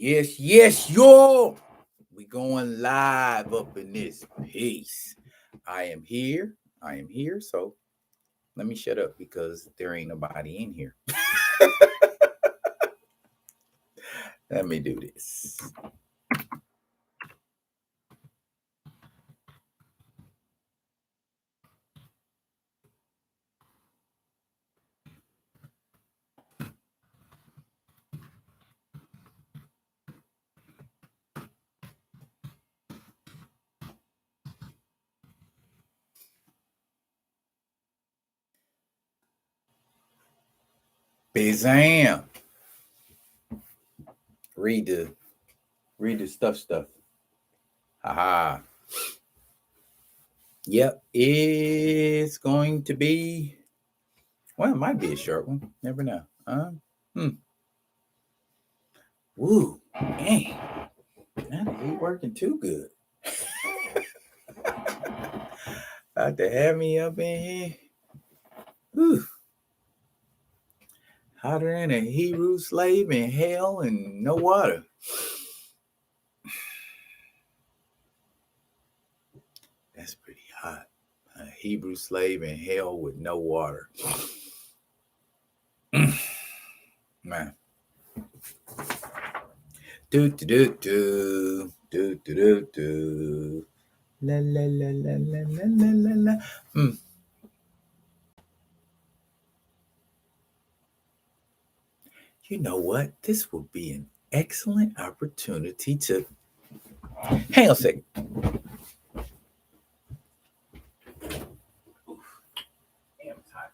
Yes, yo. We going live up in this piece. I am here. So let me shut up because there ain't nobody in here. Let me do this. Bazam. Read the stuff. Haha. Yep, it's going to be. Well, it might be a short one. Never know. Woo, dang. Now they ain't working too good. About to have me up in here. Whew. Hotter than a Hebrew slave in hell and no water. That's pretty hot. A Hebrew slave in hell with no water. Man. Do. La la la la la la la la la. You know what? This will be an excellent opportunity to hang on a second. Damn, it's hot.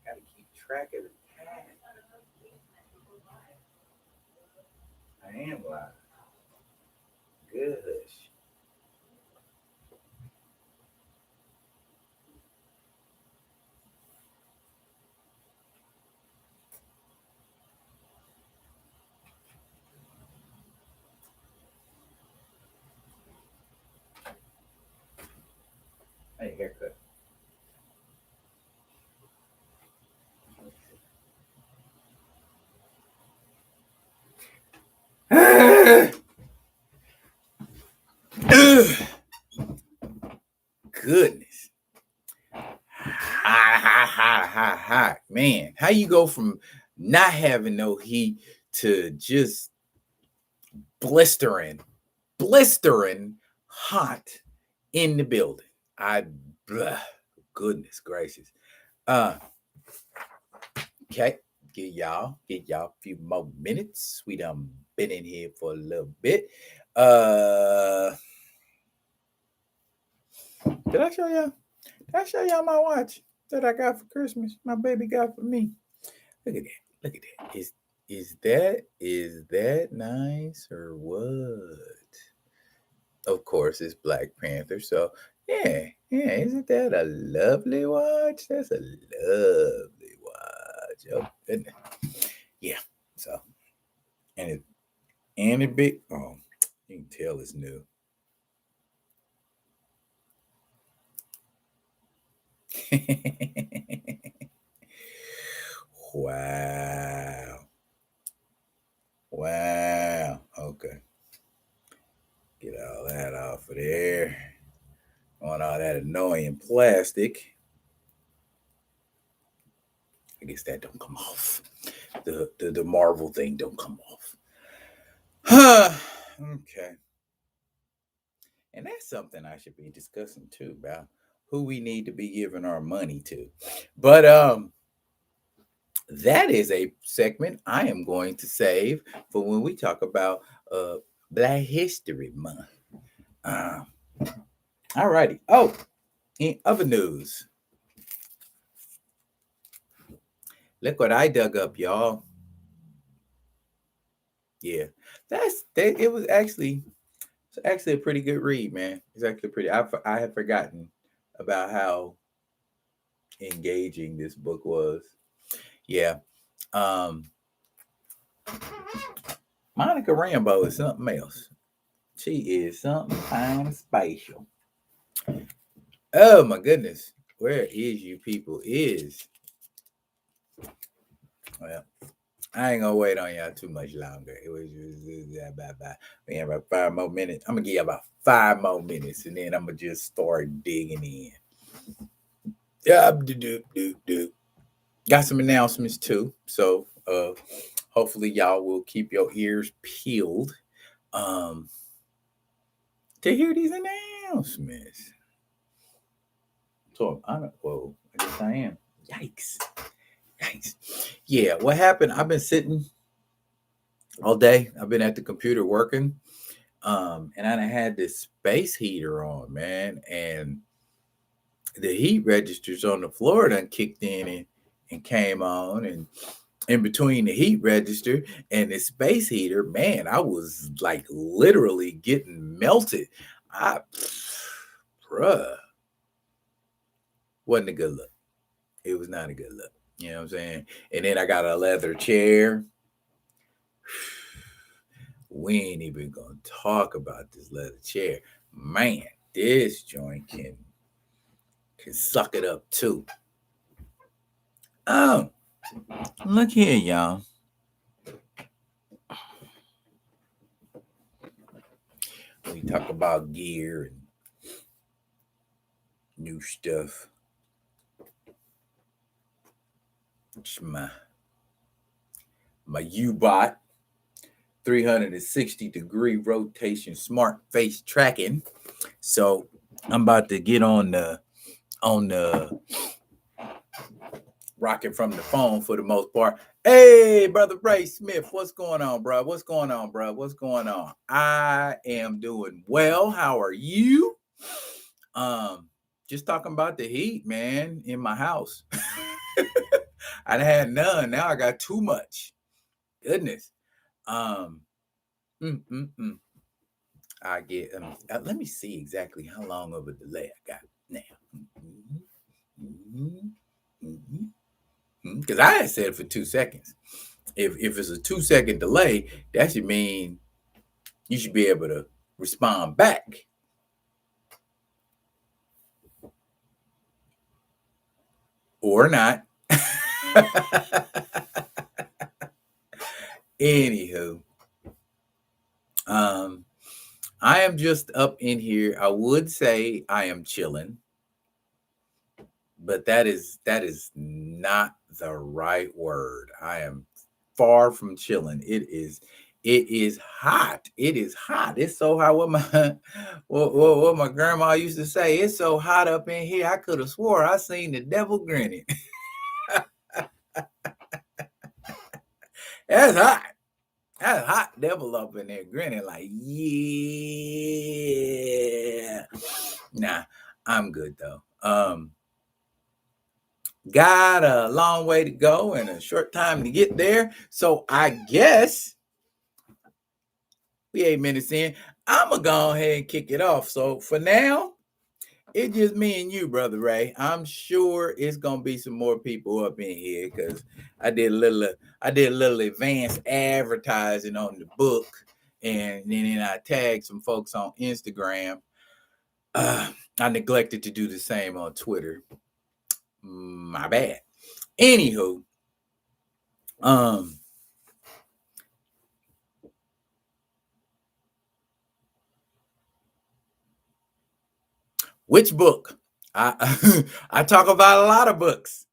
Gotta keep track of the time. I am live. Good. Hey, haircut. Goodness. Hot. Man, how you go from not having no heat to just blistering hot in the building? Goodness gracious. Okay, get y'all a few more minutes. We done been in here for a little bit. Did I show y'all my watch that I got for Christmas? My baby got for me. Look at that. Is that nice or what? Of course, it's Black Panther. So yeah. Isn't that a lovely watch? That's a lovely watch. Oh goodness. Yeah. So and it big. Oh, you can tell it's new. Wow. Okay. Get all that off of there. On all that annoying plastic. I guess that don't come off. The Marvel thing don't come off. Okay. And that's something I should be discussing too, about who we need to be giving our money to. But that is a segment I am going to save for when we talk about Black History Month. All righty. Oh, in other news, look what I dug up, y'all. Yeah, it was actually a pretty good read, man. It's actually pretty. I had forgotten about how engaging this book was. Yeah. Monica Rambeau is something else. She is something kind of special. Oh my goodness. Where is you people? Well, I ain't gonna wait on y'all too much longer. It was bye. We have about 5 more minutes. I'm gonna give you about 5 more minutes, and then I'm gonna just start digging in. Yeah, do. Got some announcements too. So hopefully y'all will keep your ears peeled to hear these announcements. So I guess I am. Yikes. Yeah, what happened? I've been sitting all day. I've been at the computer working. And I had this space heater on, man, and the heat registers on the floor done kicked in and came on, and in between the heat register and the space heater, man, I was like literally getting melted. Bruh, wasn't a good look. It was not a good look. You know what I'm saying? And then I got a leather chair. We ain't even gonna talk about this leather chair. Man, this joint can suck it up too. Oh, look here, y'all. We talk about gear and new stuff. It's my U-Bot 360-degree rotation smart face tracking. So I'm about to get on the rocking from the phone for the most part. Hey, brother Ray Smith, what's going on, bro? What's going on? I am doing well. How are you? Just talking about the heat, man, in my house. I had none. Now I got too much. Goodness. I get. Let me see exactly how long of a delay I got now. Because I had said for 2 seconds. If it's a 2-second delay, that should mean you should be able to respond back. Or not. Anywho, I am just up in here. I would say I am chilling, but that is not the right word. I am far from chilling. It is hot. It is hot. It's so hot. What my grandma used to say, it's so hot up in here, I could have swore I seen the devil grinning. That's hot. That's a hot devil up in there grinning like, yeah. Nah, I'm good though. Got a long way to go and a short time to get there. So I guess we 8 minutes in. I'm going to go ahead and kick it off. So for now, it's just me and you, Brother Ray. I'm sure it's going to be some more people up in here because I did a little advanced advertising on the book. And then I tagged some folks on Instagram. I neglected to do the same on Twitter. My bad. Anywho, which book? I talk about a lot of books.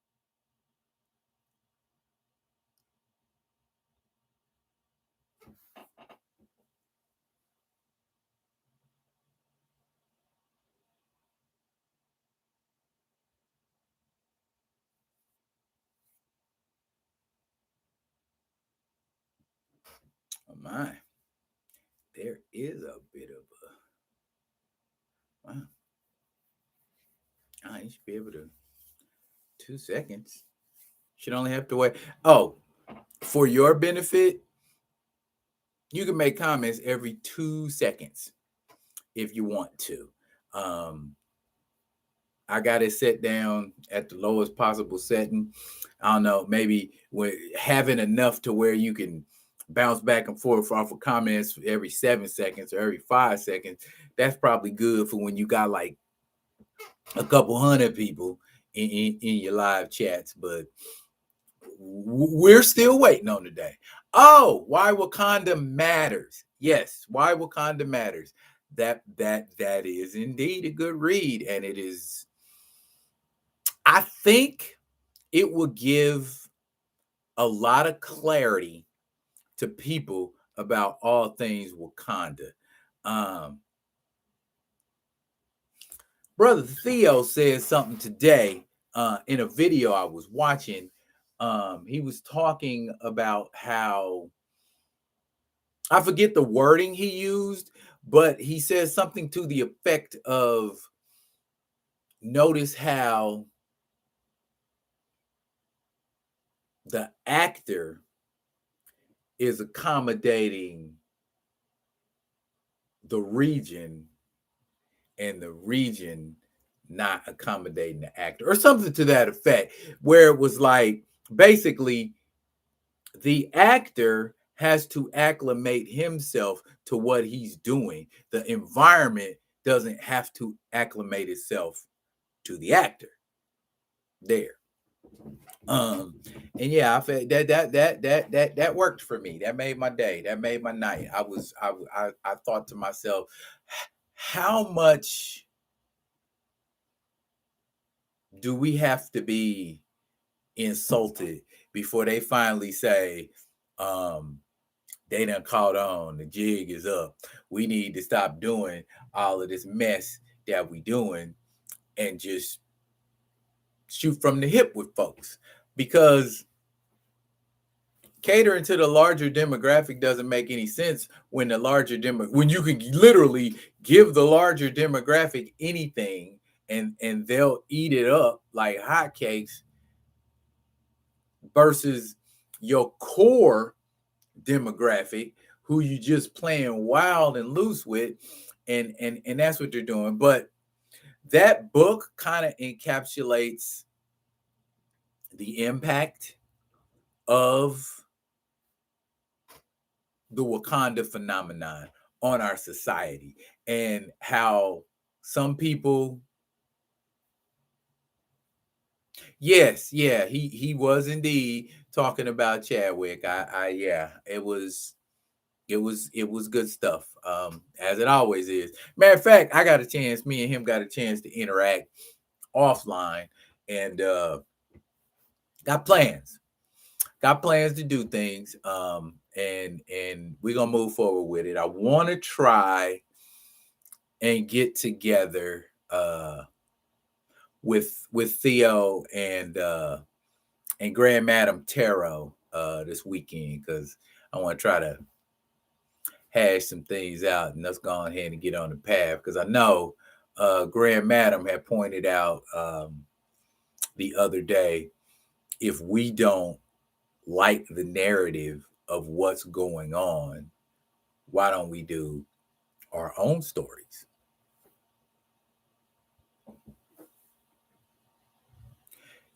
Oh my. There is a bit of a wow. You should be able to 2 seconds. Should only have to wait. Oh, for your benefit, you can make comments every 2 seconds if you want to. I got it set down at the lowest possible setting. I don't know, maybe having enough to where you can bounce back and forth off of comments every 7 seconds or every 5 seconds, that's probably good for when you got like a couple hundred people in your live chats. But we're still waiting on the day. Oh, why Wakanda matters. Yes, why Wakanda matters. That is indeed a good read, and it is. I think it will give a lot of clarity to people about all things Wakanda. Um, Brother Theo said something today in a video I was watching. He was talking about how, I forget the wording he used, but he said something to the effect of, notice how the actor is accommodating the region and the region not accommodating the actor, or something to that effect, where it was like basically the actor has to acclimate himself to what he's doing. The environment doesn't have to acclimate itself to the actor there. And yeah, I felt that worked for me. That made my day. That made my night. I thought to myself, how much do we have to be insulted before they finally say, they done caught on, the jig is up, we need to stop doing all of this mess that we doing and just shoot from the hip with folks? Because catering to the larger demographic doesn't make any sense when the larger when you can literally give the larger demographic anything and they'll eat it up like hotcakes, versus your core demographic who you just playing wild and loose with, and that's what they're doing. But that book kind of encapsulates the impact of the Wakanda phenomenon on our society, and how some people, yes, yeah, he was indeed talking about Chadwick. Yeah, it was good stuff, as it always is. Matter of fact, me and him got a chance to interact offline, and got plans to do things, and we're gonna move forward with it. I want to try and get together with Theo and Grand Madam Tarot this weekend, because I want to try to hash some things out, and let's go ahead and get on the path, because I know Grand Madam had pointed out the other day, if we don't like the narrative of what's going on, why don't we do our own stories?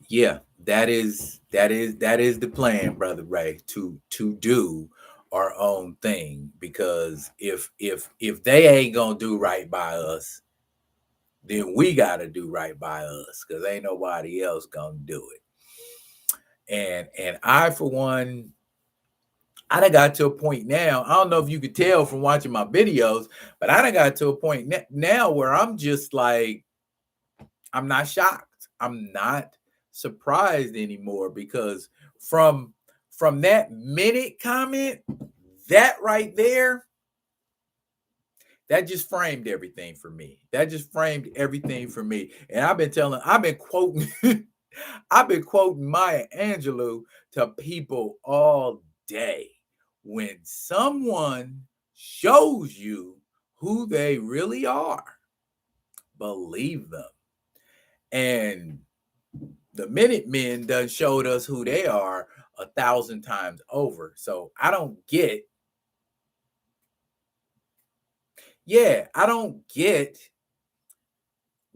Yeah, that is the plan, Brother Ray, to do our own thing, because if they ain't gonna do right by us, then we gotta do right by us, because ain't nobody else gonna do it. And I, for one, I done got to a point now. I don't know if you could tell from watching my videos, but I done got to a point now where I'm just like, I'm not shocked. I'm not surprised anymore, because from that minute comment, that right there, that just framed everything for me. That just framed everything for me. And I've been quoting I've been quoting Maya Angelou to people all day. When someone shows you who they really are, believe them. And the Minutemen done showed us who they are 1,000 times over. So I don't get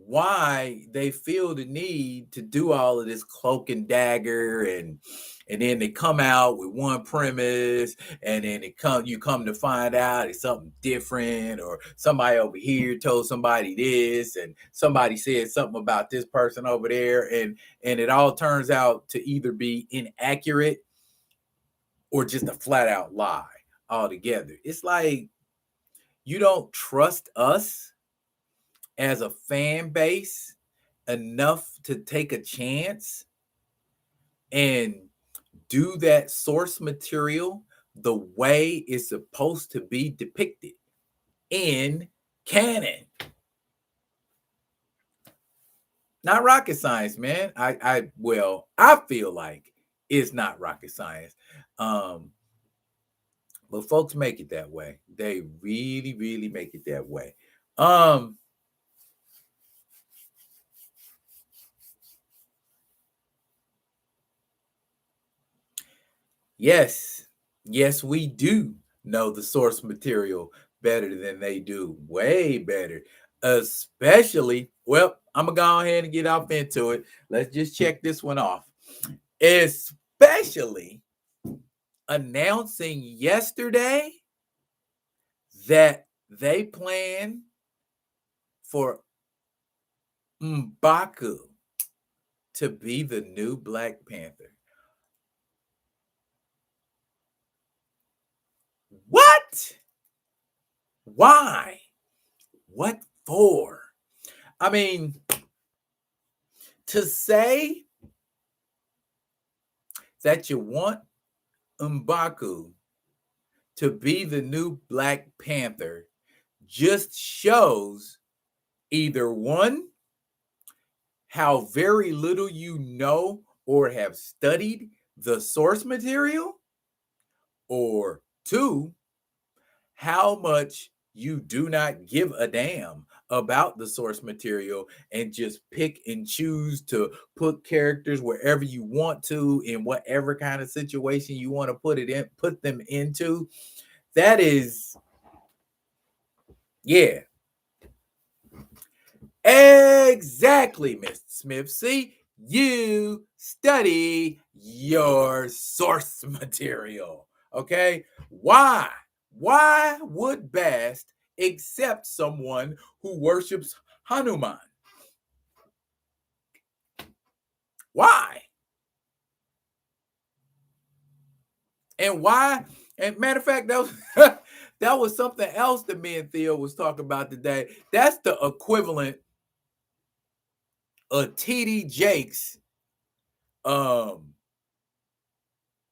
why they feel the need to do all of this cloak and dagger and and then they come out with one premise, and then you come to find out it's something different, or somebody over here told somebody this, and somebody said something about this person over there, and it all turns out to either be inaccurate or just a flat out lie altogether. It's like you don't trust us as a fan base enough to take a chance and do that source material the way it's supposed to be depicted in canon. Not rocket science, man. I feel like it's not rocket science. But folks make it that way. They really, really make it that way. Yes, yes, we do know the source material better than they do. Way better. Especially, well, I'm gonna go ahead and get off into it. Let's just check this one off. Especially announcing yesterday that they plan for M'Baku to be the new Black Panther. What? Why? What for? I mean, to say that you want M'Baku to be the new Black Panther just shows either one, how very little you know or have studied the source material, or two, how much you do not give a damn about the source material and just pick and choose to put characters wherever you want to, in whatever kind of situation you want to put them into. That is, yeah, exactly, Mr. Smith. See, you study your source material. Okay. Why would Bast accept someone who worships Hanuman? Why? And why? And matter of fact, that was that was something else that me and Theo was talking about today. That's the equivalent of TD Jakes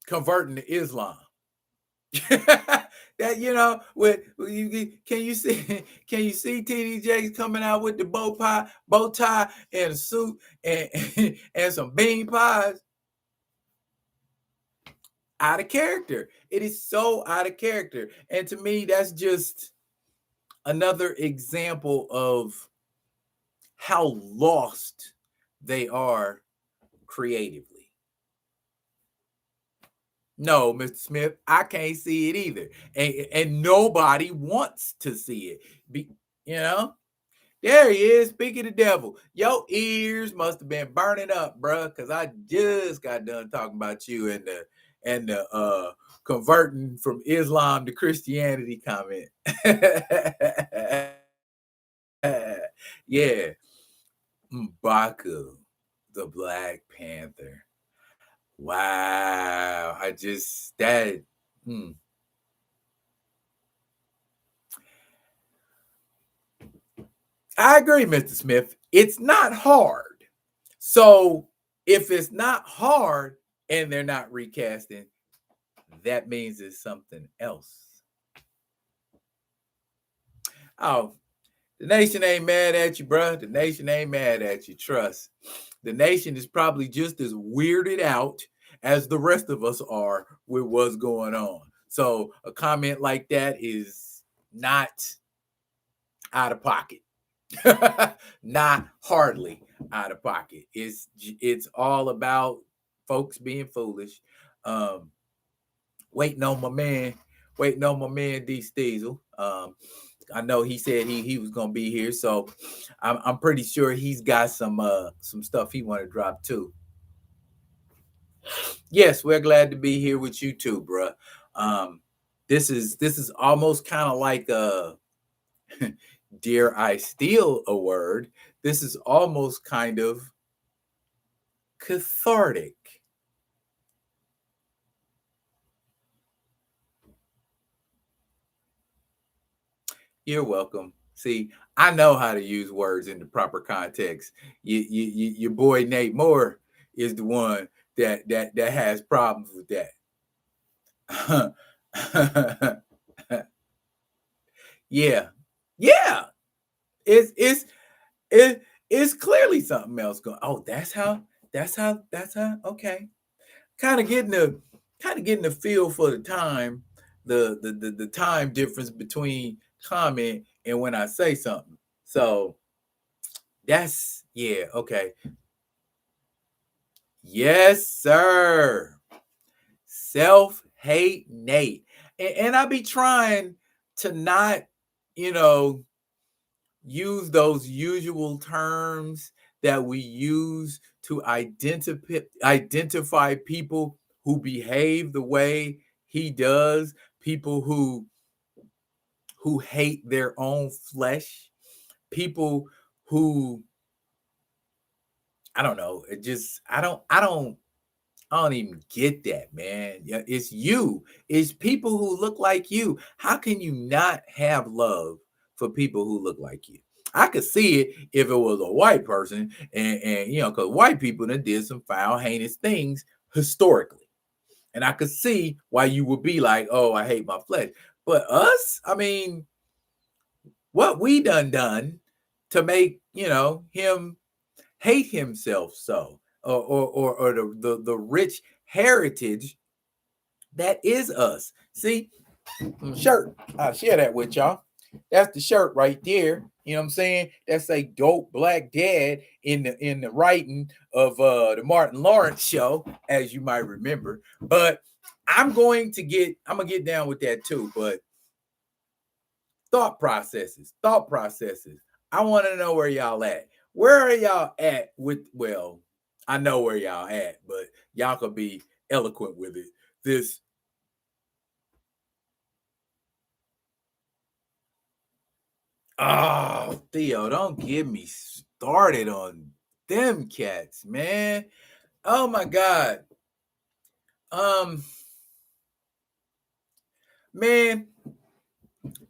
converting to Islam. That, you know, with you can you see TD Jakes coming out with the bow tie and a suit and and some bean pies? Out of character. It is so out of character. And to me, that's just another example of how lost they are creatively. No, Mr. Smith, I can't see it either. And nobody wants to see it. You know? There he is, speaking the devil. Your ears must have been burning up, bruh, because I just got done talking about you and the converting from Islam to Christianity comment. Yeah. M'Baku, the Black Panther. Wow. I just that I agree, Mr. Smith. It's not hard. So if it's not hard and they're not recasting, that means it's something else. Oh, the nation ain't mad at you, bro. The nation ain't mad at you. Trust. The nation is probably just as weirded out as the rest of us are with what's going on. So a comment like that is not out of pocket. Not hardly out of pocket. It's all about folks being foolish. Um, waiting on my man, D Steezel. I know he said he was gonna be here, so I'm pretty sure he's got some stuff he want to drop too. Yes, we're glad to be here with you too, bruh. Um, this is almost kind of like a dare I steal a word? This is almost kind of cathartic. You're welcome. See, I know how to use words in the proper context. Your boy Nate Moore is the one that has problems with that. Yeah, yeah. It's it's clearly something else going. Oh, that's how. Okay, kind of getting the feel for the time, the time difference between comment and when I say something. So that's yeah, okay. Yes, sir. Self-hate Nate. And I be trying to not, you know, use those usual terms that we use to identify people who behave the way he does, people who hate their own flesh, people who I don't know, it just I don't even get that, man. Yeah, it's you. It's people who look like you. How can you not have love for people who look like you? I could see it if it was a white person, and because white people that did some foul, heinous things historically, and I could see why you would be like, "Oh, I hate my flesh." But us, I mean, what we done to make him hate himself so, or the rich heritage that is us. See, shirt. I'll share that with y'all. That's the shirt right there. You know what I'm saying? That's a dope black dad in the writing of the Martin Lawrence show, as you might remember. But I'm gonna get down with that too. But thought processes. I want to know where y'all at. Where are y'all at with, well, I know where y'all at, but y'all could be eloquent with it. This, oh, Theo, don't get me started on them cats, man. Oh my God. Um, man,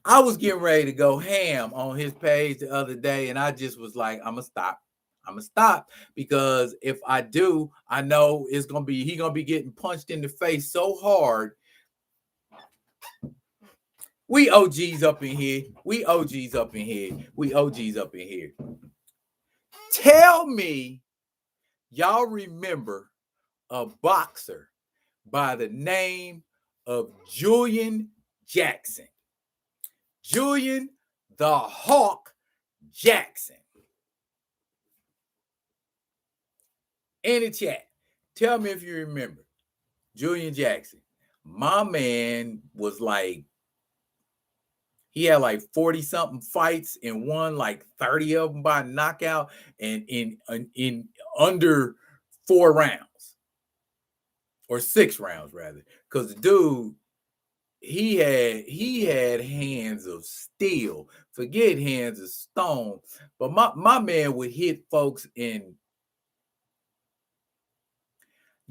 I was getting ready to go ham on his page the other day, and I just was like, I'm gonna stop. I'm gonna stop because if I do, I know he gonna be getting punched in the face so hard. We OGs up in here. We OGs up in here. We OGs up in here. Tell me, y'all remember a boxer by the name of Julian Jackson. Julian the Hawk Jackson. In the chat, tell me if you remember Julian Jackson. My man was like, he had like 40 something fights and won like 30 of them by knockout and in under 4 rounds or 6 rounds rather. Because the dude, he had hands of steel. Forget hands of stone. But my man would hit folks in.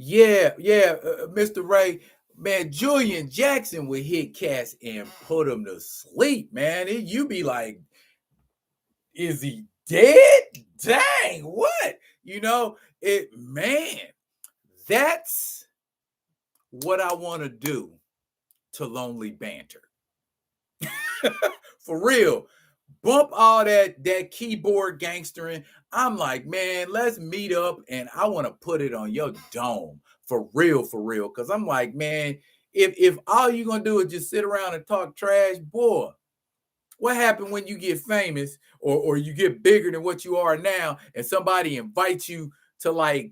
Yeah, Mr. Ray, man, Julian Jackson would hit cats and put them to sleep, man. You be like, is he dead? Dang, what? Man, that's what I want to do to Lonely Banter. For real. Bump all that keyboard gangstering. I'm like, man, let's meet up and I want to put it on your dome. For real, for real. Cause I'm like, man, if all you're gonna do is just sit around and talk trash, boy, what happened when you get famous or you get bigger than what you are now and somebody invites you to like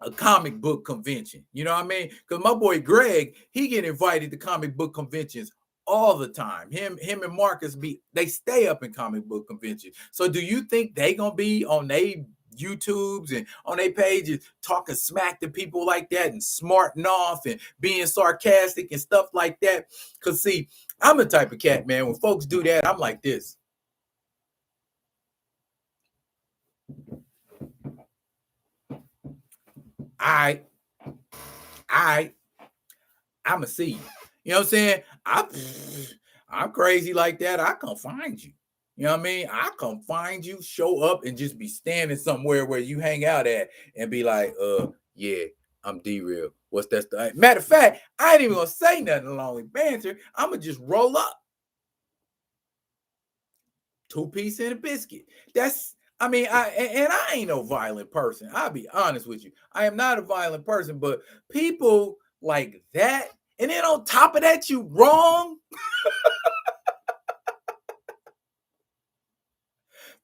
a comic book convention? You know what I mean? Because my boy Greg, he get invited to comic book conventions all the time. Him and Marcus they stay up in comic book conventions. So do you think they gonna be on they YouTubes and on their pages talking smack to people like that and smarting off and being sarcastic and stuff like that. Because, see, I'm the type of cat, man, when folks do that, I'm like this. I I'ma see you. You know what I'm saying? I'm crazy like that. I come find you. You know what I mean? I come find you, show up, and just be standing somewhere where you hang out at and be like, yeah, I'm D-Real. What's that stuff? Matter of fact, I ain't even gonna say nothing along with banter. I'ma just roll up. 2-piece and a biscuit. That's I mean, I ain't no violent person. I'll be honest with you. I am not a violent person, but people like that, and then on top of that, you wrong.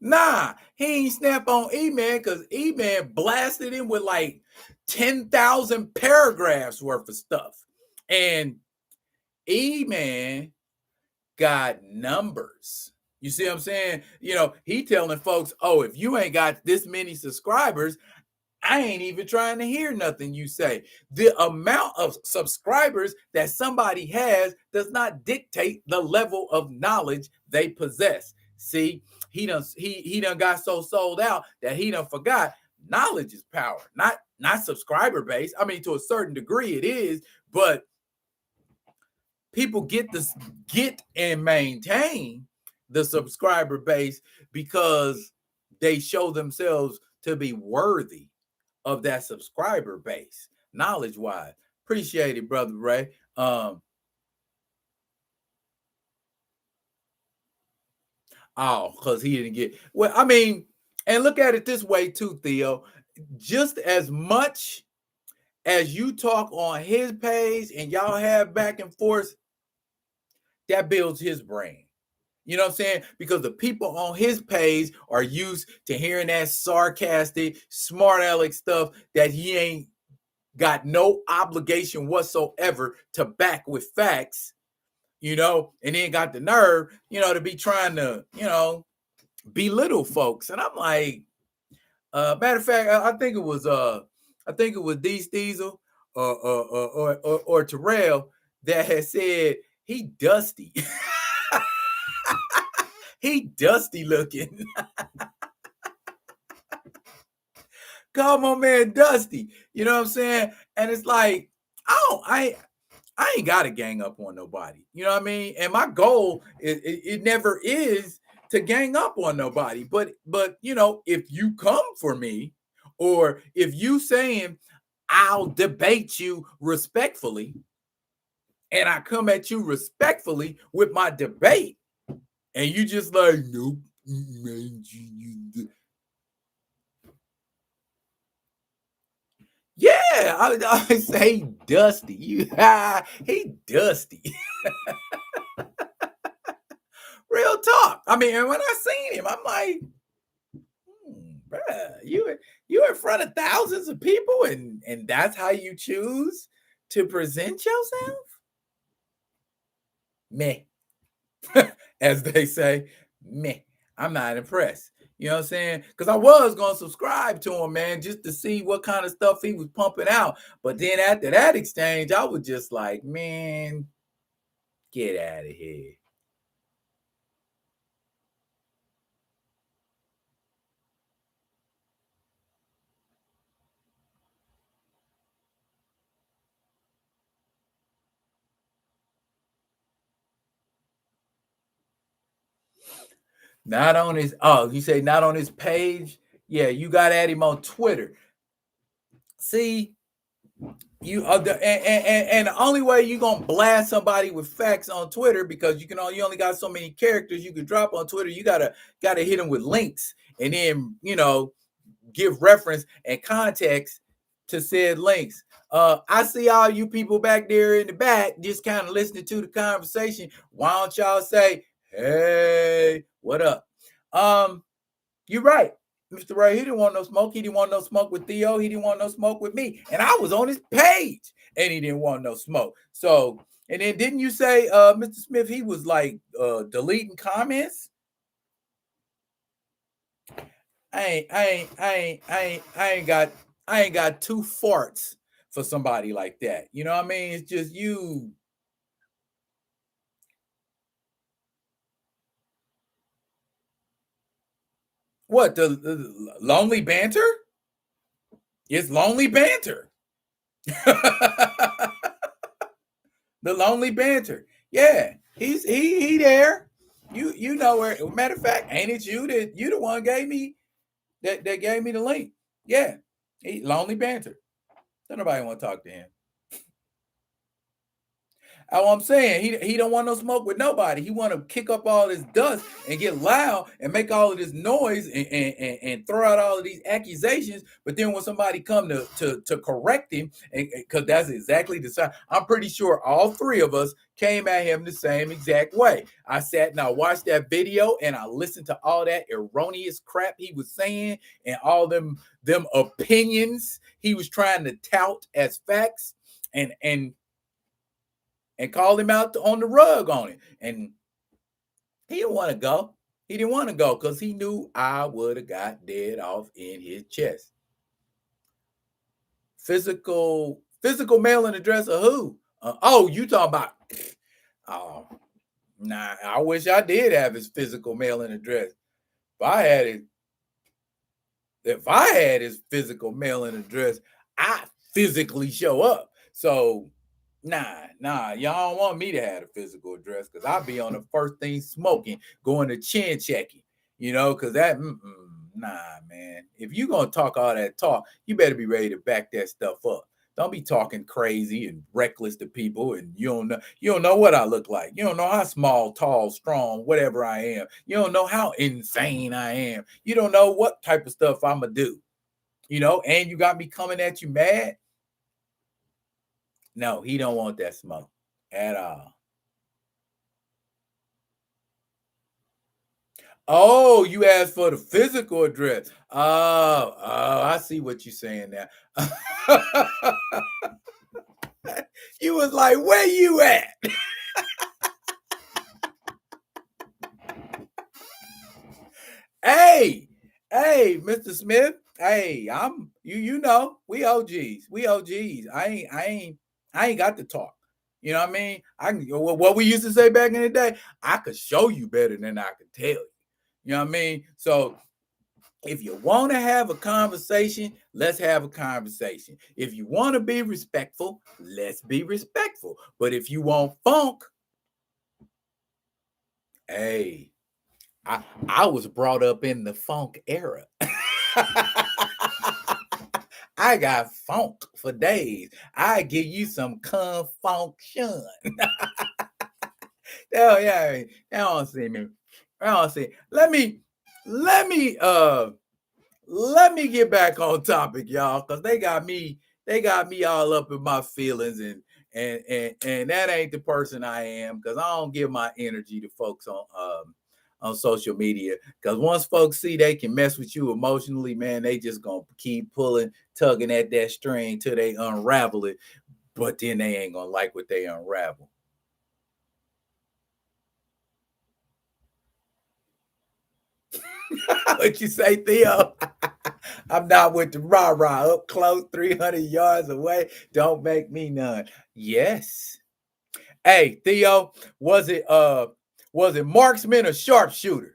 Nah, he ain't snap on E-Man because E-Man blasted him with like 10,000 paragraphs worth of stuff. And E-Man got numbers. You see what I'm saying? You know, he telling folks, oh, if you ain't got this many subscribers, I ain't even trying to hear nothing you say. The amount of subscribers that somebody has does not dictate the level of knowledge they possess. See, he done got so sold out that he done forgot knowledge is power, not subscriber base. I mean, to a certain degree it is, but people get and maintain the subscriber base because they show themselves to be worthy of that subscriber base, knowledge wise. Appreciate it, brother Ray. Oh, because he didn't get well. I mean, and look at it this way too, Theo. Just as much as you talk on his page and y'all have back and forth, that builds his brain. You know what I'm saying? Because the people on his page are used to hearing that sarcastic, smart aleck stuff that he ain't got no obligation whatsoever to back with facts, you know, and then got the nerve, you know, to be trying to, you know, belittle folks. And I'm like, matter of fact, I think it was D Diesel or Terrell that had said he dusty. He dusty looking. Call my man Dusty. You know what I'm saying? And it's like, I ain't got to gang up on nobody. You know what I mean? And my goal it never is to gang up on nobody. But you know, if you come for me, or if you saying I'll debate you respectfully, and I come at you respectfully with my debate, and you just like, nope, man, yeah, I say Dusty. He Dusty. Real talk. I mean, and when I seen him, I'm like, bruh, you in front of thousands of people, and that's how you choose to present yourself? Meh. As they say, meh. I'm not impressed. You know what I'm saying? Because I was going to subscribe to him, man, just to see what kind of stuff he was pumping out. But then after that exchange, I was just like, man, get out of here. Not on his, oh, you say not on his page? Yeah, you got at him on Twitter. See, you and the only way you gonna blast somebody with facts on Twitter, because you only got so many characters you can drop on Twitter. You gotta hit them with links, and then give reference and context to said links. I see all you people back there in the back just kind of listening to the conversation. Why don't y'all say, hey, what up? You're right, Mr. Ray. He didn't want no smoke. He didn't want no smoke with Theo. He didn't want no smoke with me. And I was on his page and he didn't want no smoke. So, and then didn't you say, Mr. Smith, he was like deleting comments? I ain't got two farts for somebody like that. You know what I mean? It's just you. What the lonely banter? It's lonely banter. The lonely banter. Yeah, he there. You know where. Matter of fact, ain't it you the one gave me that gave me the link? Yeah, lonely banter. Don't nobody want to talk to him. All I'm saying, he don't want no smoke with nobody. He want to kick up all this dust and get loud and make all of this noise and throw out all of these accusations. But then when somebody come to correct him, because that's exactly the same, I'm pretty sure all three of us came at him the same exact way. I sat and I watched that video and I listened to all that erroneous crap he was saying and all them opinions he was trying to tout as facts and called him out on the rug on it. And he didn't want to go. He didn't want to go because he knew I would have got dead off in his chest. Physical mailing address of who? You talking about? Oh, nah. I wish I did have his physical mailing address. If I had it, if I had his physical mailing address, I physically show up. So nah, y'all don't want me to have a physical address because I'll be on the first thing smoking, going to chin checking, because nah, man. If you gonna talk all that talk, you better be ready to back that stuff up. Don't be talking crazy and reckless to people, and you don't know what I look like. You don't know how small, tall, strong, whatever I am. You don't know how insane I am. You don't know what type of stuff I'ma do. And you got me coming at you mad. No, he don't want that smoke at all. Oh, you asked for the physical address. Oh, I see what you're saying now. You was like, where you at? Hey, Mr. Smith. Hey, I'm you know, we OGs. We OGs. I ain't got to talk. You know what I mean? What we used to say back in the day, I could show you better than I could tell you. You know what I mean? So if you want to have a conversation, let's have a conversation. If you want to be respectful, let's be respectful. But if you want funk, hey, I was brought up in the funk era. I got funk for days. I give you some confunction. Hell yeah, they don't see me. I don't see. Let me let me get back on topic, y'all, because they got me all up in my feelings and that ain't the person I am because I don't give my energy to folks on social media. Because once folks see they can mess with you emotionally, man, they just gonna keep pulling, tugging at that string till they unravel it. But then they ain't gonna like what they unravel. What you say, Theo? I'm not with the rah-rah up close, 300 yards away. Don't make me none. Yes. Hey, Theo, was it marksman or sharpshooter?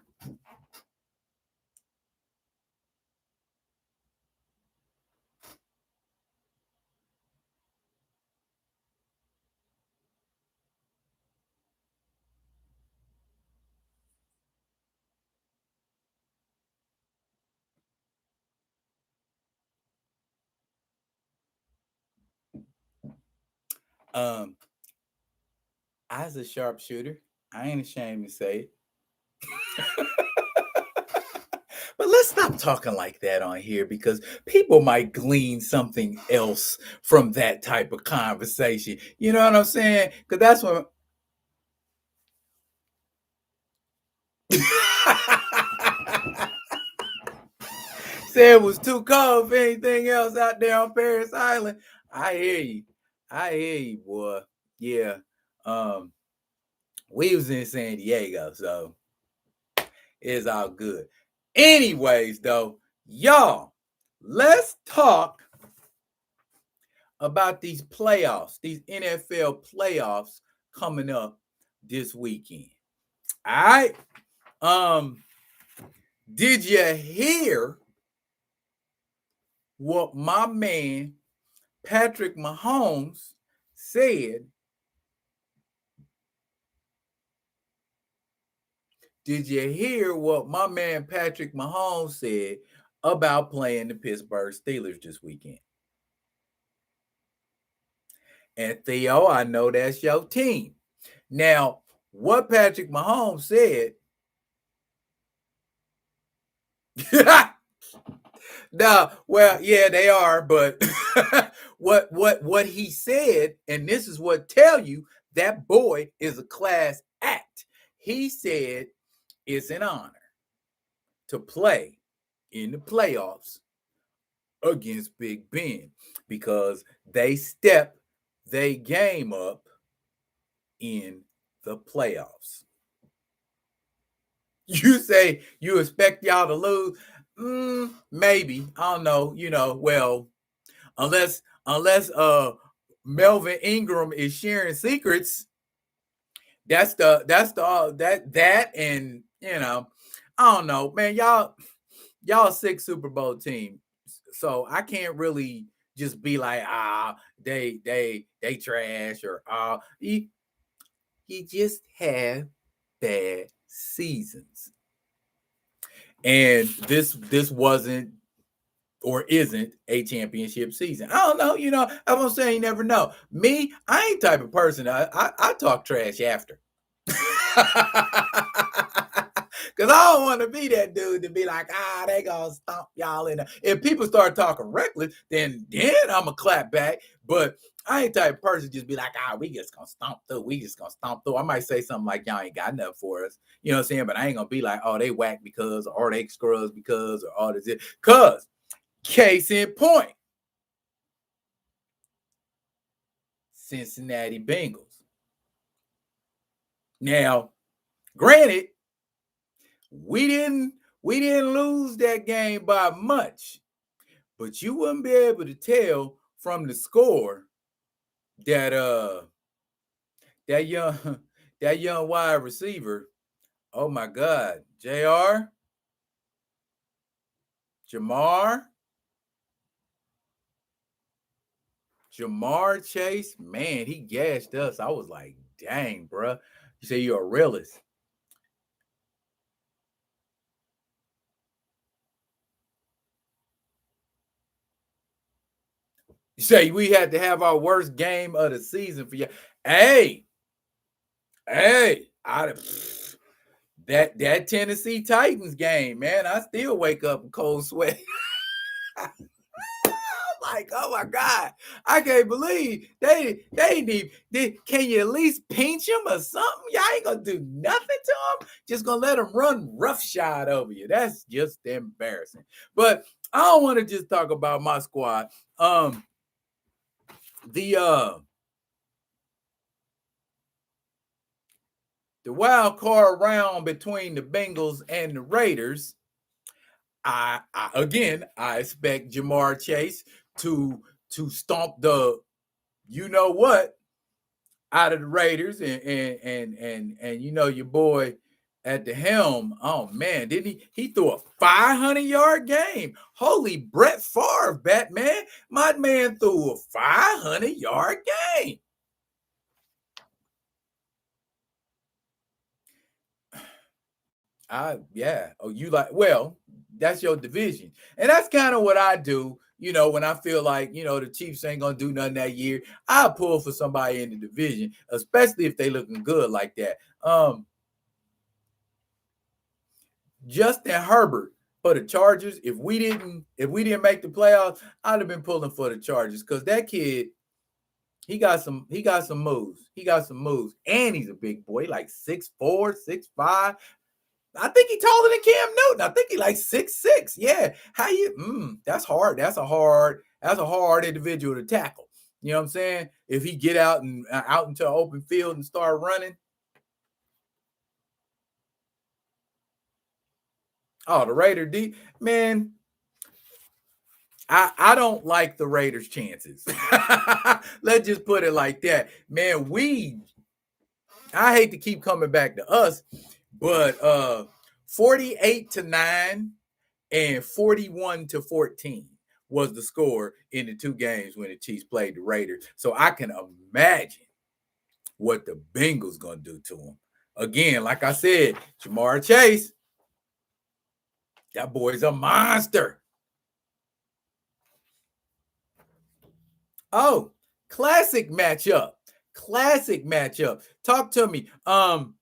Um, I was a sharpshooter. I ain't ashamed to say it. But let's stop talking like that on here because people might glean something else from that type of conversation. You know what I'm saying? Because that's what. Said it was too cold for anything else out there on Paris Island. I hear you. I hear you, boy. Yeah. Um, we was in San Diego, so it's all good. Anyways, though, Y'all, let's talk about these playoffs, these NFL playoffs coming up this weekend. All right. Did you hear what my man Patrick Mahomes said? Did you hear what my man Patrick Mahomes said about playing the Pittsburgh Steelers this weekend? And Theo, I know that's your team. Now, what Patrick Mahomes said, no, well, yeah, they are, but what he said, and this is what tell you that boy is a class act. He said it's an honor to play in the playoffs against Big Ben because they step they game up in the playoffs. You say you expect y'all to lose? Maybe. I don't know. Well, unless Melvin Ingram is sharing secrets. That's that and I don't know, man. Y'all 6 Super Bowl team. So I can't really just be like, they trash or you just have bad seasons. And this wasn't or isn't a championship season. I don't know, I'm gonna say you never know. Me, I ain't type of person. I talk trash after. Because I don't want to be that dude to be like, they gonna stomp y'all in. If people start talking reckless, then I'm gonna clap back. But I ain't type of person just be like, we just gonna stomp through. We just gonna stomp through. I might say something like, y'all ain't got nothing for us. You know what I'm saying? But I ain't gonna be like, they whack because, or they scrubs because, or all this. Because, case in point, Cincinnati Bengals. Now, granted, we didn't lose that game by much, but you wouldn't be able to tell from the score that that young wide receiver, oh my God, Jamar Chase, man, he gashed us. I was like, dang, bro. You say you're a realist. You say we had to have our worst game of the season for you. Hey, that Tennessee Titans game, man, I still wake up in cold sweat. Like, oh my God, I can't believe they need. Can you at least pinch him or something? Y'all ain't gonna do nothing to him. Just gonna let him run roughshod over you. That's just embarrassing. But I don't want to just talk about my squad. The wild card round between the Bengals and the Raiders. I expect Jamar Chase to stomp the what out of the Raiders and your boy at the helm. Oh man, didn't he threw a 500-yard game? Holy Brett Favre, Batman. My man threw a 500-yard game. You like, well, that's your division. And that's kind of what I do, when I feel like, the Chiefs ain't gonna do nothing that year. I pull for somebody in the division, especially if they looking good like that. Justin Herbert for the Chargers. If we didn't make the playoffs, I'd have been pulling for the Chargers because that kid, he got some moves. He got some moves. And he's a big boy, like 6'4", 6'5". I think he taller than Cam Newton. I think he like 6'6". Yeah. How you that's hard. That's a hard individual to tackle. You know what I'm saying? If he get out into an open field and start running. Oh, the Raider D, man. I don't like the Raiders' chances. Let's just put it like that. Man, I hate to keep coming back to us, but 48-9 and 41-14 was the score in the two games when the Chiefs played the Raiders. So I can imagine what the Bengals gonna do to them. Again, like I said, Jamar Chase, that boy's a monster. Oh, classic matchup. Classic matchup. Talk to me. On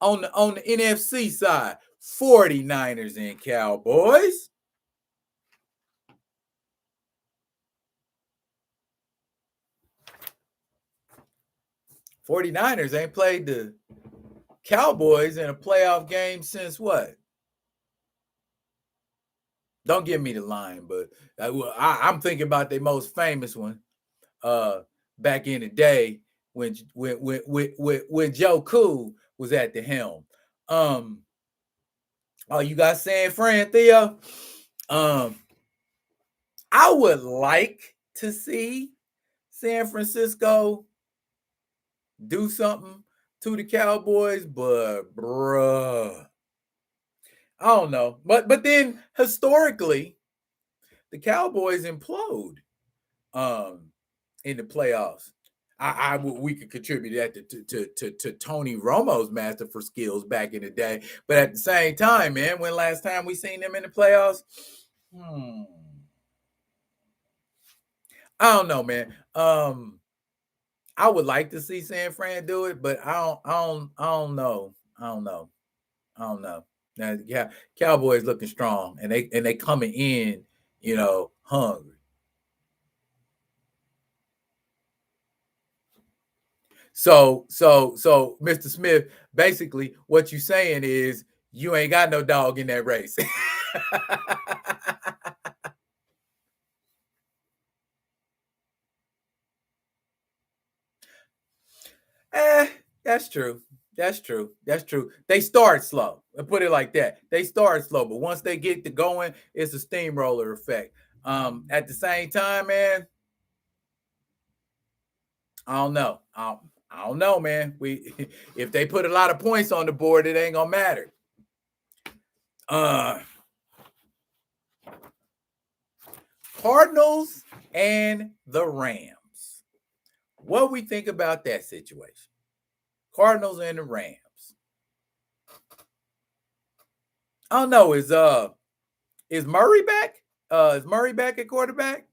the NFC side, 49ers and Cowboys. 49ers ain't played the Cowboys in a playoff game since what? Don't give me the line, but I'm thinking about the most famous one back in the day when Joe Cool was at the helm. Oh, you got San Fran, Theo? I would like to see San Francisco do something to the Cowboys, but bruh, I don't know. But then historically, the Cowboys implode in the playoffs. We could contribute that to Tony Romo's masterful skills back in the day. But at the same time, man, when last time we seen them in the playoffs? I don't know, man. I would like to see San Fran do it, but I don't know. I don't know. Now, yeah, Cowboys looking strong, and they coming in, hungry. So, Mr. Smith, basically, what you saying is you ain't got no dog in that race. That's true. That's true. That's true. They start slow. I put it like that. They start slow, but once they get to going, it's a steamroller effect. At the same time, man, I don't know. I don't know, man. If they put a lot of points on the board, it ain't gonna matter. Cardinals and the Rams. What we think about that situation? Cardinals and the Rams. I don't know. Is Murray back? Is Murray back at quarterback?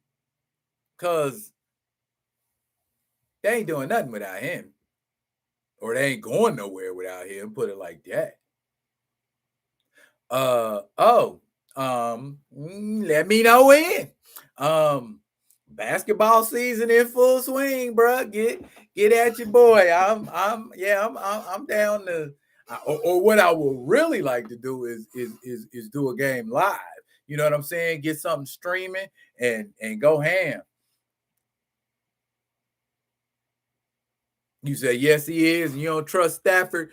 Because they ain't doing nothing without him. Or they ain't going nowhere without him. Put it like that. Let me know when. Basketball season in full swing, bro. Get at your boy. I'm down to. Or what I would really like to do is do a game live. You know what I'm saying? Get something streaming and go ham. You say yes, he is. And you don't trust Stafford.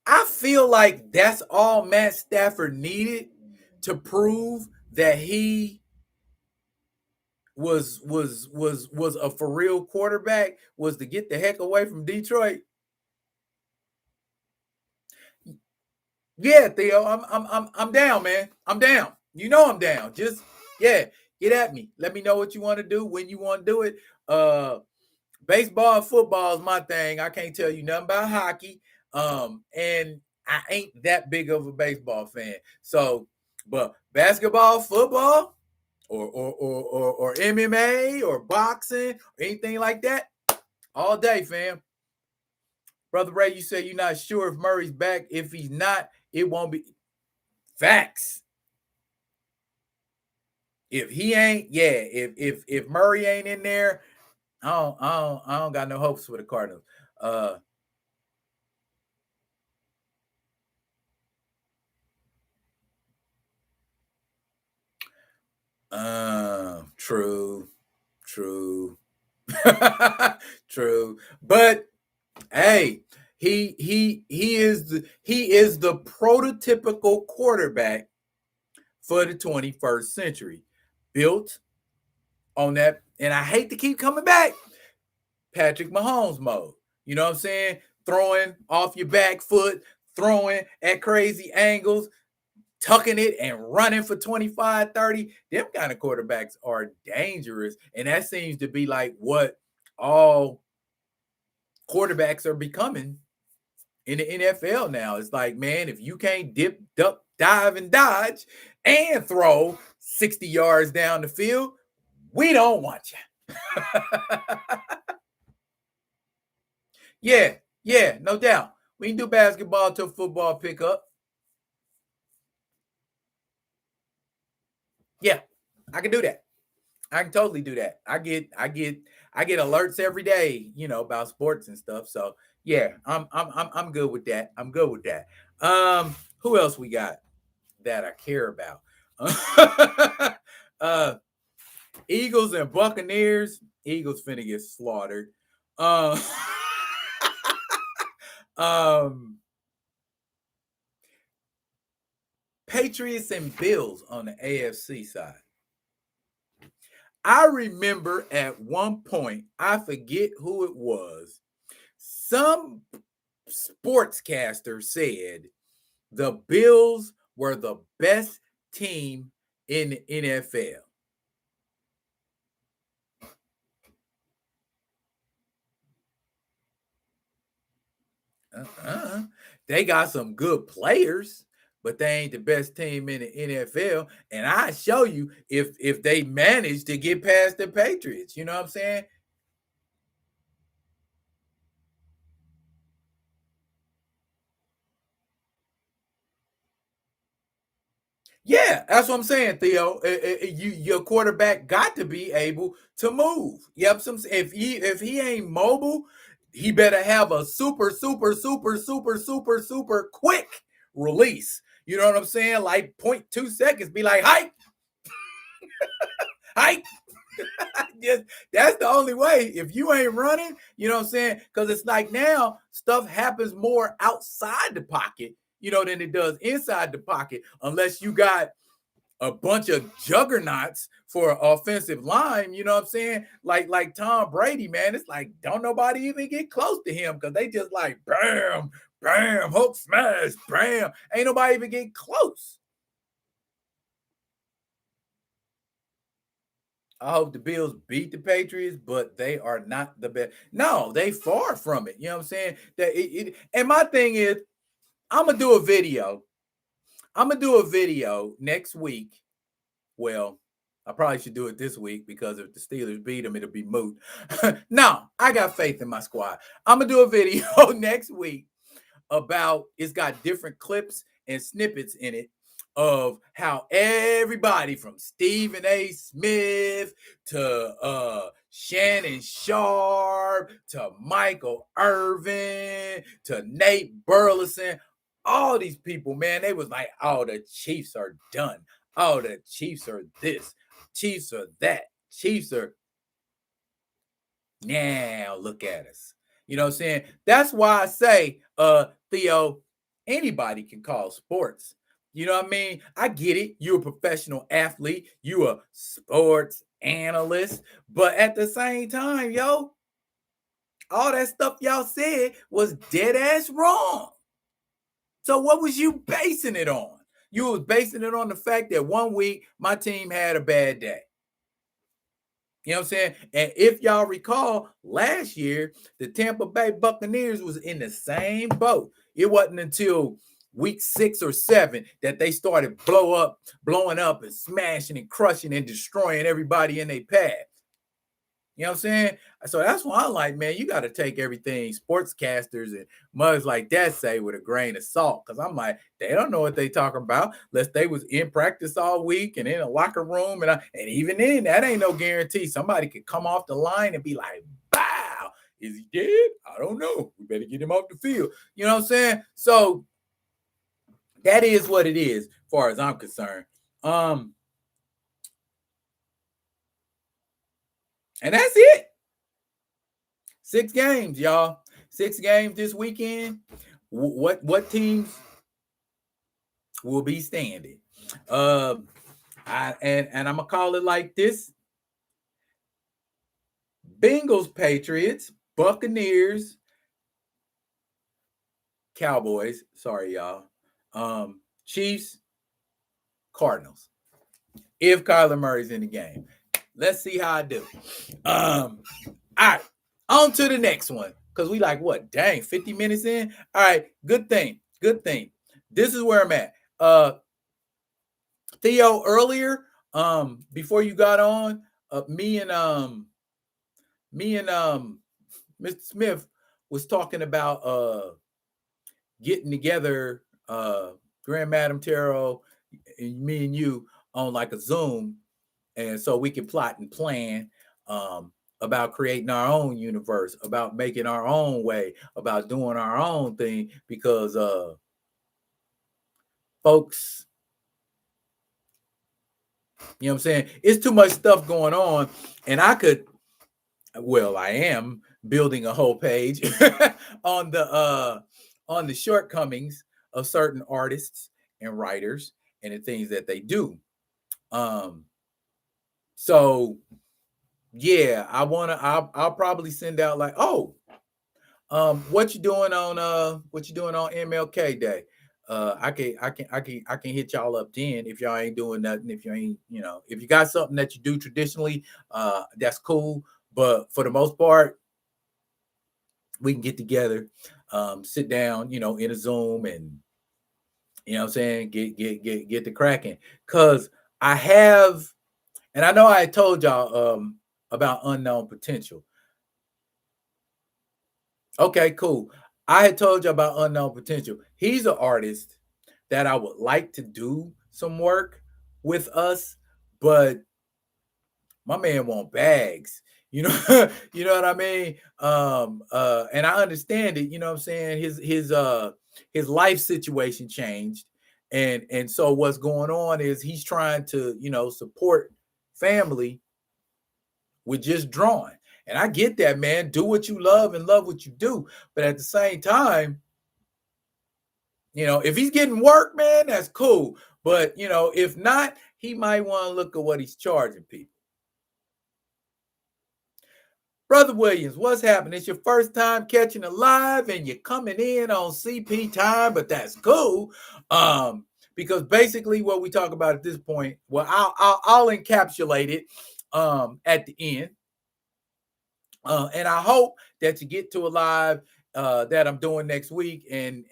I feel like that's all Matt Stafford needed to prove that he was a for real quarterback, was to get the heck away from Detroit. Yeah, Theo, I'm down, man. I'm down. You know I'm down. Just get at me. Let me know what you want to do, when you want to do it. Baseball and football is my thing. I can't tell you nothing about hockey. And I ain't that big of a baseball fan. So, but basketball, football, or MMA or boxing or anything like that, all day, fam. Brother Ray, you say you're not sure if Murray's back. If he's not, it won't be. Facts. If he ain't, yeah. If Murray ain't in there, I don't got no hopes for the Cardinals. True. True. But hey, He is the prototypical quarterback for the 21st century, built on that. And I hate to keep coming back, Patrick Mahomes mode. You know what I'm saying? Throwing off your back foot, throwing at crazy angles, tucking it and running for 25, 30. Them kind of quarterbacks are dangerous. And that seems to be like what all quarterbacks are becoming in the NFL now. It's like, man, if you can't dip, duck, dive, and dodge and throw 60 yards down the field, we don't want you. Yeah, no doubt. We can do basketball till football pick up. Yeah, I can do that. I can totally do that. I get alerts every day, about sports and stuff. So yeah, I'm good with that. I'm good with that. Who else we got that I care about? Eagles and Buccaneers. Eagles finna get slaughtered. Patriots and Bills on the AFC side. I remember at one point, I forget who it was, some sportscaster said the Bills were the best team in the NFL. They got some good players, but they ain't the best team in the NFL. And I show you if they manage to get past the Patriots. You know what I'm saying? Yeah, that's what I'm saying, Theo. Your quarterback got to be able to move. Yep. If he ain't mobile, he better have a super quick release. You know what I'm saying? Like 0.2 seconds. Be like, hike, hike. Just, that's the only way. If you ain't running, you know what I'm saying? Because it's like now stuff happens more outside the pocket, than it does inside the pocket, unless you got a bunch of juggernauts for offensive line, you know what I'm saying? Like Tom Brady, man. It's like don't nobody even get close to him because they just like bam, bam, hook smash, bam. Ain't nobody even get close. I hope the Bills beat the Patriots, but they are not the best. No, they far from it. You know what I'm saying? And my thing is, I'm gonna do a video. I'm gonna do a video next week. Well, I probably should do it this week because if the Steelers beat them, it'll be moot. No, I got faith in my squad. I'm gonna do a video next week about it's got different clips and snippets in it of how everybody from Stephen A. Smith to Shannon Sharp to Michael Irvin to Nate Burleson, all these people, man, they was like, oh, the Chiefs are done. Oh, the Chiefs are this. Chiefs are that. Chiefs are now look at us. You know what I'm saying? That's why I say, Theo, anybody can call sports. You know what I mean? I get it. You're a professional athlete, you a sports analyst, but at the same time, yo, all that stuff y'all said was dead ass wrong. So what was you basing it on? You was basing it on the fact that one week my team had a bad day. You know what I'm saying? And if y'all recall, last year, the Tampa Bay Buccaneers was in the same boat. It wasn't until week 6 or 7 that they started blowing up and smashing and crushing and destroying everybody in their path. You know what I'm saying? So that's why I'm like, man, you got to take everything sportscasters and mugs like that say with a grain of salt. Because I'm like, they don't know what they talking about unless they was in practice all week and in a locker room. And even then, that ain't no guarantee. Somebody could come off the line and be like, wow, is he dead? I don't know. We better get him off the field. You know what I'm saying? So that is what it is, as far as I'm concerned. And that's it. 6 games, y'all. 6 games this weekend. What teams will be standing? And I'm gonna call it like this: Bengals, Patriots, Buccaneers, Cowboys. Sorry, y'all. Chiefs, Cardinals. If Kyler Murray's in the game, let's see how I do. All right, on to the next one. Because we like, what? Dang, 50 minutes in? All right, good thing. Good thing. This is where I'm at. Theo, earlier, before you got on, me and Mr. Smith was talking about getting together, Grand Madam Tarot, and me and you on like a Zoom, and so we can plot and plan about creating our own universe, about making our own way, about doing our own thing, because folks, you know what I'm saying? It's too much stuff going on, and I am building a whole page on the shortcomings of certain artists and writers and the things that they do. So yeah, I'll probably send out like, what you doing on MLK Day? I can hit y'all up then if y'all ain't doing nothing. If you ain't, if you got something that you do traditionally, that's cool. But for the most part, we can get together, sit down, in a Zoom, and what I'm saying, get the cracking. Cause I have, and I know I told y'all about Unknown Potential. Okay, cool. I had told you about Unknown Potential. He's an artist that I would like to do some work with us, but my man want bags. You know, you know what I mean? And I understand it, you know what I'm saying? His life situation changed. And so what's going on is he's trying to, support family with just drawing. And I get that, man. Do what you love and love what you do. But at the same time, if he's getting work, man, that's cool. But, if not, he might want to look at what he's charging people. Brother Williams, what's happening? It's your first time catching a live and you're coming in on CP time, but that's cool. Because basically what we talk about at this point, well, I'll encapsulate it at the end. And I hope that you get to a live that I'm doing next week and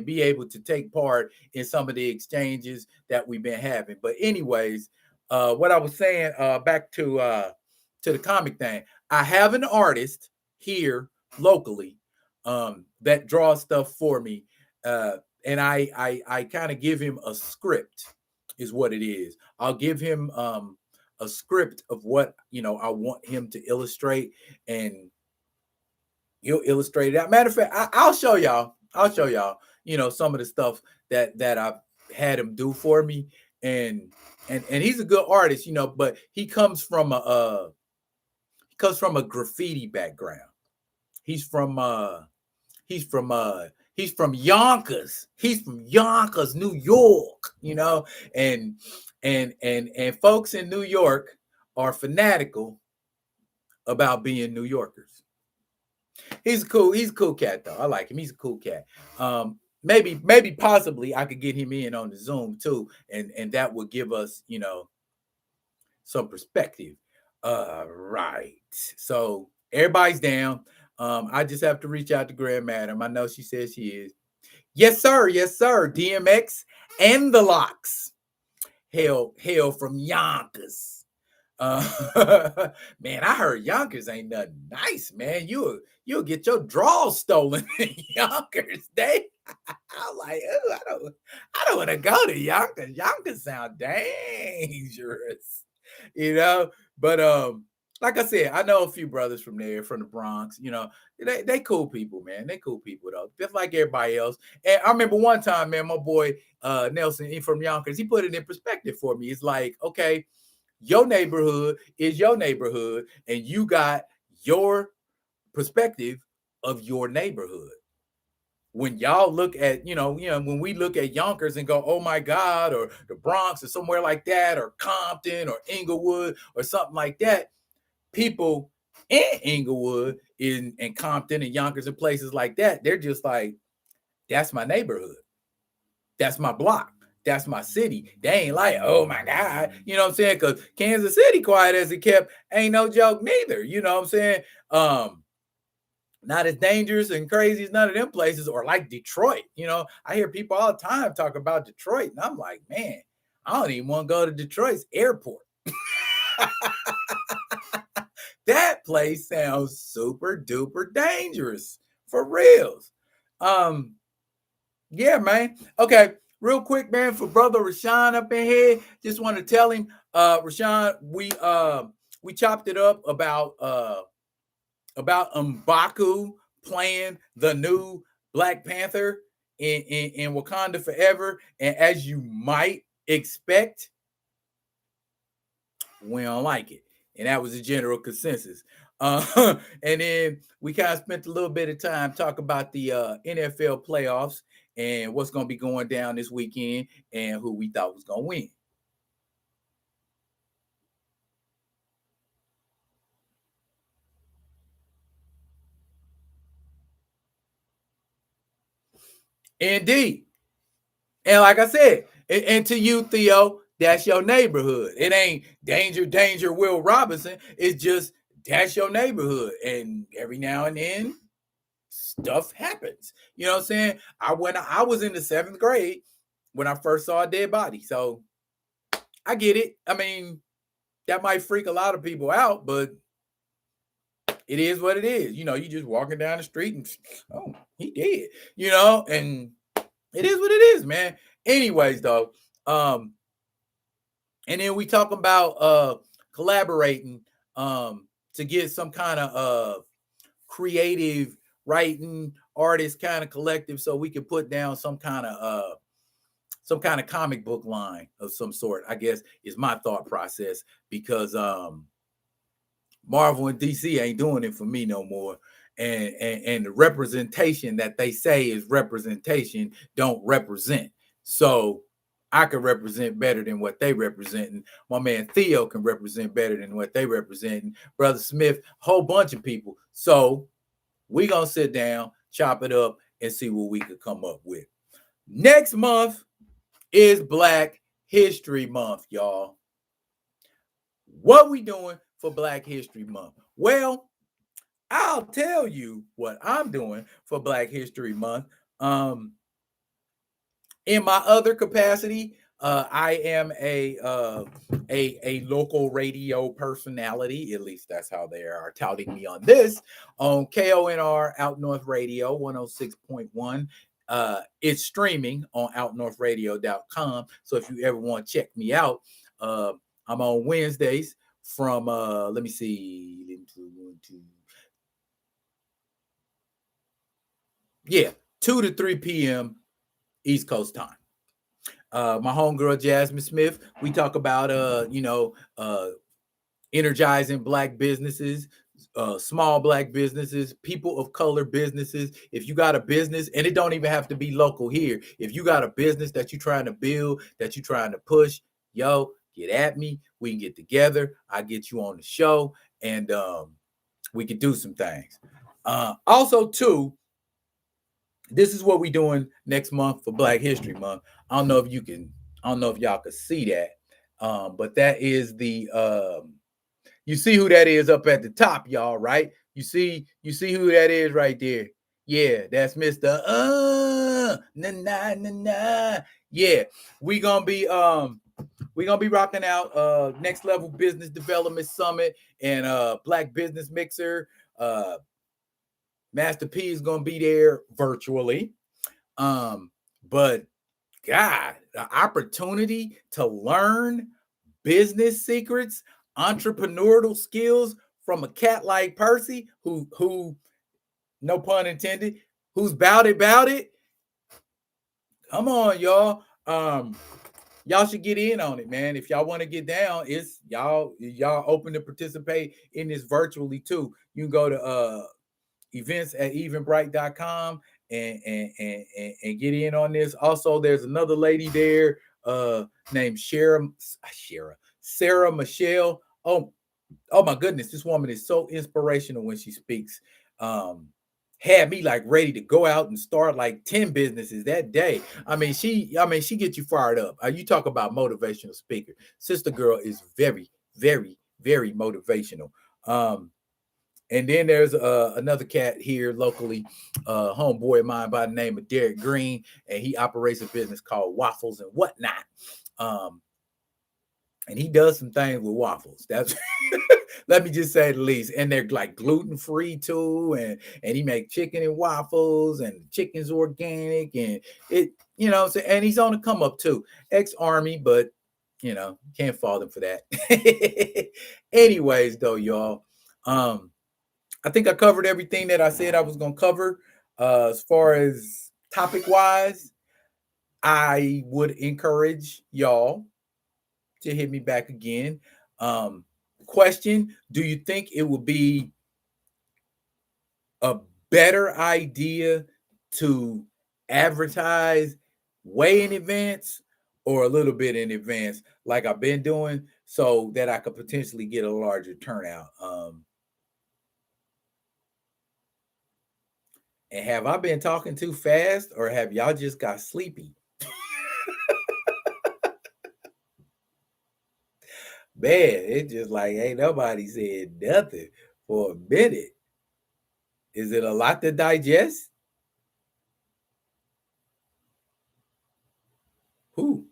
be able to take part in some of the exchanges that we've been having. But anyways, what I was saying, back to the comic thing, I have an artist here locally that draws stuff for me, and I kind of give him a script, is what it is. I'll give him a script of what I want him to illustrate, and he'll illustrate it out. Matter of fact, I'll show y'all. Some of the stuff that I've had him do for me, and he's a good artist, but he comes from a graffiti background. He's from Yonkers. He's from Yonkers, New York, and folks in New York are fanatical about being New Yorkers. He's a cool cat though. I like him. He's a cool cat. Maybe possibly I could get him in on the Zoom too, and that would give us, some perspective. Right. So everybody's down. I just have to reach out to Grand Madam. I know she says she is. Yes, sir. Yes, sir. DMX and the Locks. Hail from Yonkers. Man, I heard Yonkers ain't nothing nice, man. You'll get your draws stolen in Yonkers, Day. I'm like, oh, I don't want to go to Yonkers. Yonkers sound dangerous, But like I said, I know a few brothers from there, from the Bronx. They cool people, man. They cool people though, just like everybody else. And I remember one time, man, my boy Nelson from Yonkers, he put it in perspective for me. It's like, okay, your neighborhood is your neighborhood, and you got your perspective of your neighborhood. When y'all look at, when we look at Yonkers and go, oh my God, or the Bronx or somewhere like that, or Compton or Inglewood or something like that, people in Inglewood and Compton and Yonkers and places like that, they're just like, that's my neighborhood. That's my block. That's my city. They ain't like, oh my God. You know what I'm saying? Because Kansas City, quiet as it kept, ain't no joke neither. You know what I'm saying? Not as dangerous and crazy as none of them places, or like Detroit. I hear people all the time talk about Detroit, and I'm like, man, I don't even want to go to Detroit's airport. That place sounds super duper dangerous, for reals. Yeah, man. Okay, real quick, man, for brother Rashawn up in here, just want to tell him, Rashawn, we chopped it up about M'Baku playing the new Black Panther in Wakanda Forever, and as you might expect, we don't like it, and that was the general consensus. And then we kind of spent a little bit of time talking about the NFL playoffs and what's going to be going down this weekend and who we thought was going to win. Indeed. And like I said, and to you, Theo, that's your neighborhood. It ain't danger, Will Robinson. It's just that's your neighborhood. And every now and then, stuff happens. You know what I'm saying? I was in the 7th grade when I first saw a dead body. So I get it. I mean, that might freak a lot of people out, but it is what it is. You just walking down the street and, oh, he dead. And it is what it is, man. Anyways, though, and then we talk about collaborating to get some kind of creative writing artist kind of collective, so we can put down some kind of comic book line of some sort, I guess, is my thought process, because Marvel and DC ain't doing it for me no more. And the representation that they say is representation don't represent. So I can represent better than what they representing. My man Theo can represent better than what they representing. Brother Smith, whole bunch of people. So we gonna sit down, chop it up, and see what we could come up with. Next month is Black History Month, y'all. What we doing for Black History Month? Well, I'll tell you what I'm doing for Black History Month. In my other capacity, I am a local radio personality. At least that's how they are touting me on this, on KONR Out North Radio 106.1. It's streaming on outnorthradio.com. So if you ever want to check me out, I'm on Wednesdays from let me see, 2 to 3 p.m. East Coast time. My homegirl Jasmine Smith, we talk about energizing Black businesses, small Black businesses, people of color businesses. If you got a business, and it don't even have to be local here, if you got a business that you're trying to build, that you're trying to push, yo, get at me. We can get together. I get you on the show, and we can do some things. Also, too, this is what we're doing next month for Black History Month. I don't know if y'all can see that. But that is the you see who that is up at the top, y'all, right? You see who that is right there. Yeah, that's Mr. Na na na na. Yeah, we're gonna be rocking out Next Level Business Development Summit and Black Business Mixer. Master P is gonna be there virtually. But God, the opportunity to learn business secrets, entrepreneurial skills from a cat like Percy, who, no pun intended, who's bout it. Come on, y'all. Y'all should get in on it, man. If y'all want to get down, it's y'all open to participate in this virtually too. You can go to events at eventbrite.com and get in on this. Also, there's another lady there named Sarah Michelle. Oh my goodness, this woman is so inspirational when she speaks. Had me like ready to go out and start like 10 businesses that day. She gets you fired up. You talk about motivational speaker. Sister girl is very, very, very motivational. And then there's another cat here locally, homeboy of mine by the name of Derek Green, and he operates a business called Waffles and Whatnot. And he does some things with waffles. That's let me just say the least. And they're like gluten-free too. And he makes chicken and waffles, and chicken's organic, and it, and he's on the come up too. Ex-Army, but can't fault him for that. Anyways, though, y'all. I think I covered everything that I said I was gonna cover. As far as topic-wise, I would encourage y'all to hit me back again. Question: do you think it would be a better idea to advertise way in advance or a little bit in advance, like I've been doing, so that I could potentially get a larger turnout? And have I been talking too fast, or have y'all just got sleepy? Man, it's just like ain't nobody said nothing for a minute. Is it a lot to digest? Who?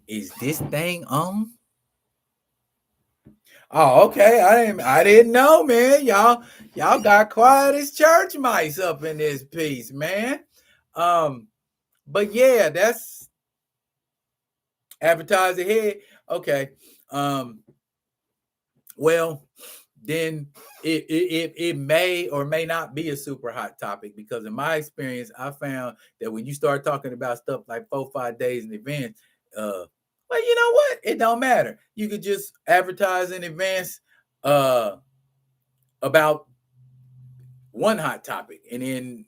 Is this thing on? Oh, okay. I didn't know, man. Y'all got quiet as church mice up in this piece, man. But yeah, that's advertise ahead. Okay. Well, then it may or may not be a super hot topic, because in my experience, I found that when you start talking about stuff like 4-5 days in advance, well, you know what? It don't matter. You could just advertise in advance about one hot topic, and then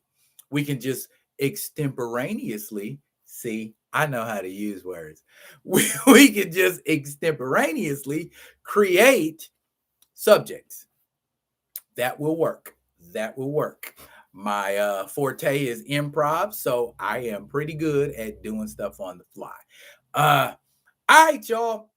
we can just extemporaneously see. I know how to use words. We can just extemporaneously create subjects. That will work. That will work. My forte is improv, so I am pretty good at doing stuff on the fly. All right, y'all.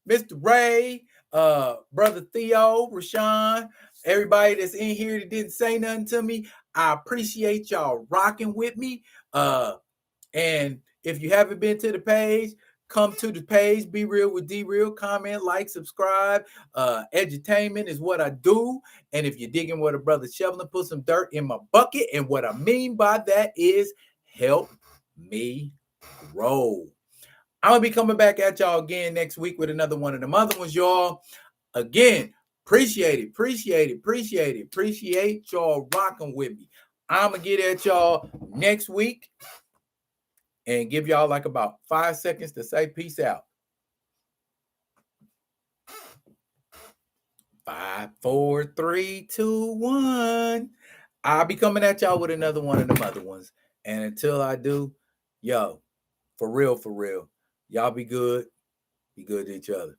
Mr. Ray, Brother Theo, Rashawn, everybody that's in here that didn't say nothing to me, I appreciate y'all rocking with me. And if you haven't been to the page, come to the page. Be Real with D Real. Comment, like, subscribe. Edutainment is what I do. And if you're digging what a brother shoveling, put some dirt in my bucket. And what I mean by that is help me grow. I'm going to be coming back at y'all again next week with another one of them other ones, y'all. Again, appreciate it. Appreciate y'all rocking with me. I'm going to get at y'all next week and give y'all like about 5 seconds to say peace out. 5, 4, 3, 2, 1. I'll be coming at y'all with another one of them other ones. And until I do, yo, for real, y'all be good. Be good to each other.